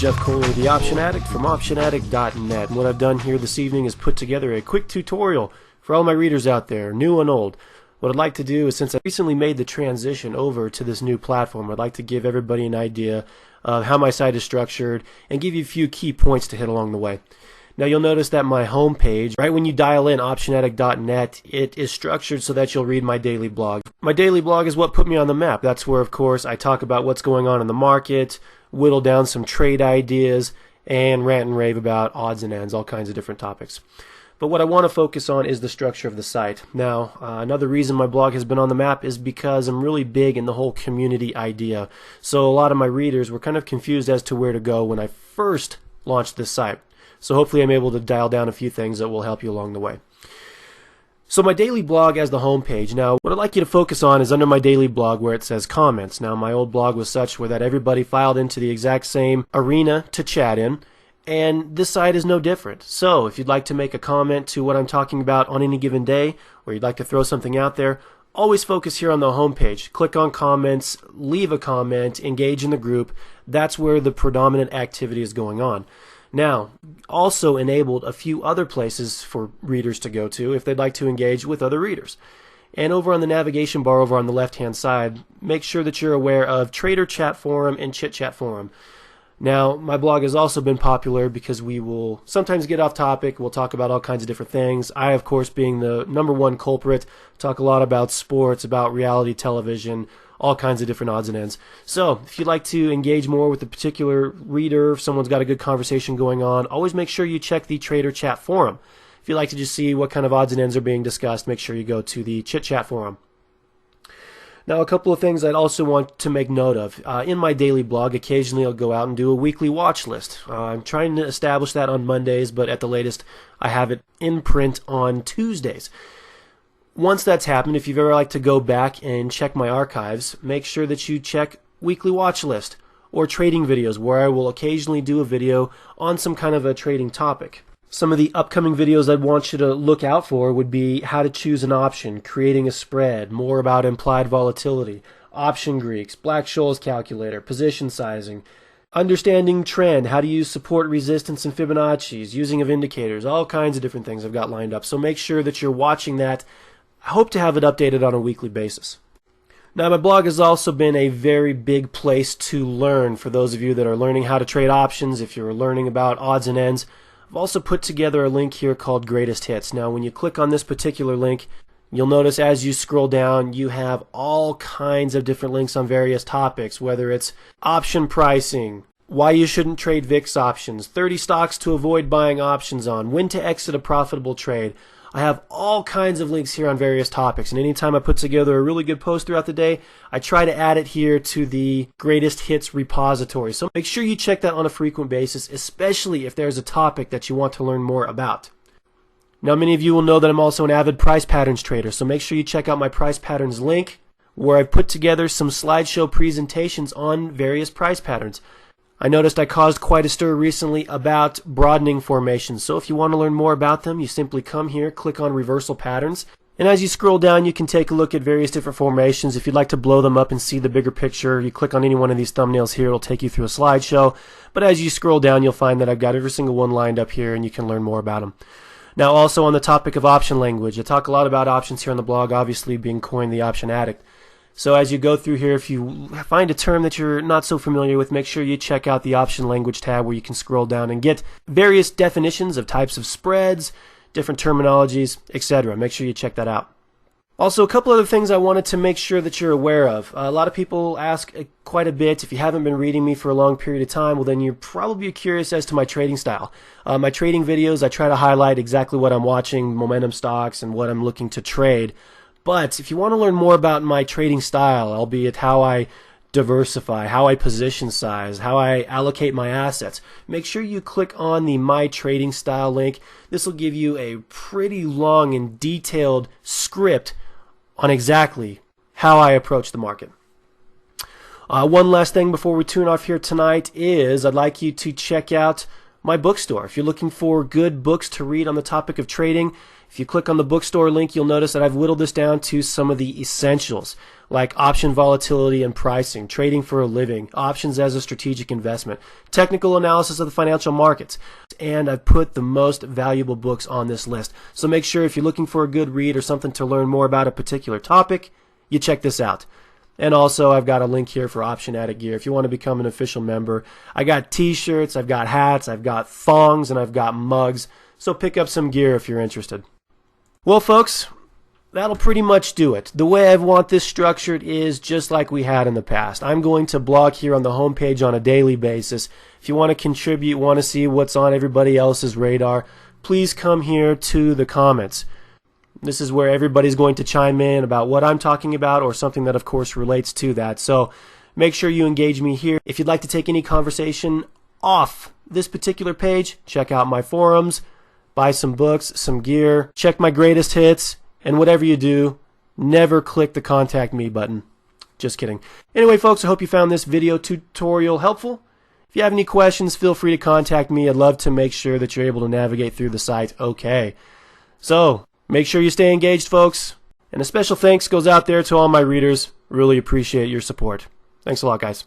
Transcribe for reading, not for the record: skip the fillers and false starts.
Jeff Kohler, the Option Addict from OptionAddict.net. And what I've done here this evening is put together a quick tutorial for all my readers out there, new and old. What I'd like to do is, since I recently made the transition over to this new platform, I'd like to give everybody an idea of how my site is structured and give you a few key points to hit along the way. Now you'll notice that my home page, right when you dial in OptionAddict.net, it is structured so that you'll read my daily blog. My daily blog is what put me on the map. That's where, of course, I talk about what's going on in the market, whittle down some trade ideas, and rant and rave about odds and ends, all kinds of different topics. But what I want to focus on is the structure of the site. Now, another reason my blog has been on the map is because I'm really big in the whole community idea. So a lot of my readers were kind of confused as to where to go when I first launched this site. So hopefully I'm able to dial down a few things that will help you along the way. So my daily blog as the home page. Now, what I'd like you to focus on is under my daily blog where it says comments. Now, my old blog was such where that everybody filed into the exact same arena to chat in, and this site is no different. So if you'd like to make a comment to what I'm talking about on any given day, or you'd like to throw something out there, always focus here on the home page. Click on comments, leave a comment, engage in the group. That's where the predominant activity is going on. Now, also enabled a few other places for readers to go to if they'd like to engage with other readers. And over on the navigation bar over on the left-hand side, make sure that you're aware of Trader Chat Forum and Chit Chat Forum. Now, my blog has also been popular because we will sometimes get off topic. We'll talk about all kinds of different things. I, of course, being the #1 culprit, talk a lot about sports, about reality television, all kinds of different odds and ends. So if you'd like to engage more with a particular reader, if someone's got a good conversation going on, always make sure you check the Trader Chat Forum. If you'd like to just see what kind of odds and ends are being discussed, make sure you go to the Chit Chat Forum. Now, a couple of things I'd also want to make note of. In my daily blog, occasionally I'll go out and do a weekly watch list. I'm trying to establish that on Mondays, but at the latest I have it in print on Tuesdays. Once that's happened, if you've ever liked to go back and check my archives, make sure that you check weekly watch list or trading videos, where I will occasionally do a video on some kind of a trading topic. Some of the upcoming videos I'd want you to look out for would be how to choose an option, creating a spread, more about implied volatility, option Greeks, Black-Scholes calculator, position sizing, understanding trend, how to use support, resistance, and Fibonacci's, using of indicators, all kinds of different things I've got lined up. So make sure that you're watching that. I hope to have it updated on a weekly basis. Now, my blog has also been a very big place to learn for those of you that are learning how to trade options, if you're learning about odds and ends. I've also put together a link here called Greatest Hits. Now, when you click on this particular link, you'll notice as you scroll down, you have all kinds of different links on various topics, whether it's option pricing, why you shouldn't trade VIX options, 30 stocks to avoid buying options on, when to exit a profitable trade. I have all kinds of links here on various topics, and anytime I put together a really good post throughout the day, I try to add it here to the Greatest Hits repository. So make sure you check that on a frequent basis, especially if there's a topic that you want to learn more about. Now, many of you will know that I'm also an avid price patterns trader, so make sure you check out my price patterns link, where I've put together some slideshow presentations on various price patterns. I noticed I caused quite a stir recently about broadening formations, so if you want to learn more about them, you simply come here, click on Reversal Patterns, and as you scroll down, you can take a look at various different formations. If you'd like to blow them up and see the bigger picture, you click on any one of these thumbnails here, it'll take you through a slideshow, but as you scroll down, you'll find that I've got every single one lined up here, and you can learn more about them. Now, also on the topic of option language, I talk a lot about options here on the blog, obviously being coined the Option Addict. So as you go through here, if you find a term that you're not so familiar with, make sure you check out the option language tab where you can scroll down and get various definitions of types of spreads, different terminologies, etc. Make sure you check that out. Also, a couple other things I wanted to make sure that you're aware of. A lot of people ask quite a bit. If you haven't been reading me for a long period of time, well then you're probably curious as to my trading style. My trading videos, I try to highlight exactly what I'm watching, momentum stocks, and what I'm looking to trade. But if you want to learn more about my trading style, albeit how I diversify, how I position size, how I allocate my assets, make sure you click on the My Trading Style link. This will give you a pretty long and detailed script on exactly how I approach the market. One last thing before we tune off here tonight is I'd like you to check out my bookstore. If you're looking for good books to read on the topic of trading, If you click on the bookstore link, you'll notice that I've whittled this down to some of the essentials, like option volatility and pricing, trading for a living, options as a strategic investment, technical analysis of the financial markets, and I've put the most valuable books on this list. So make sure if you're looking for a good read or something to learn more about a particular topic, you check this out. And also, I've got a link here for Option Addict gear. If you want to become an official member, I got t-shirts, I've got hats, I've got thongs, and I've got mugs. So pick up some gear if you're interested. Well, folks, that'll pretty much do it. The way I want this structured is just like we had in the past. I'm going to blog here on the homepage on a daily basis. If you want to contribute, want to see what's on everybody else's radar, please come here to the comments. This is where everybody's going to chime in about what I'm talking about or something that, of course, relates to that. So make sure you engage me here. If you'd like to take any conversation off this particular page, check out my forums. Buy some books, some gear, check my greatest hits, and whatever you do, never click the contact me button. Just kidding. Anyway, folks, I hope you found this video tutorial helpful. If you have any questions, feel free to contact me. I'd love to make sure that you're able to navigate through the site okay. So, make sure you stay engaged, folks. And a special thanks goes out there to all my readers. Really appreciate your support. Thanks a lot, guys.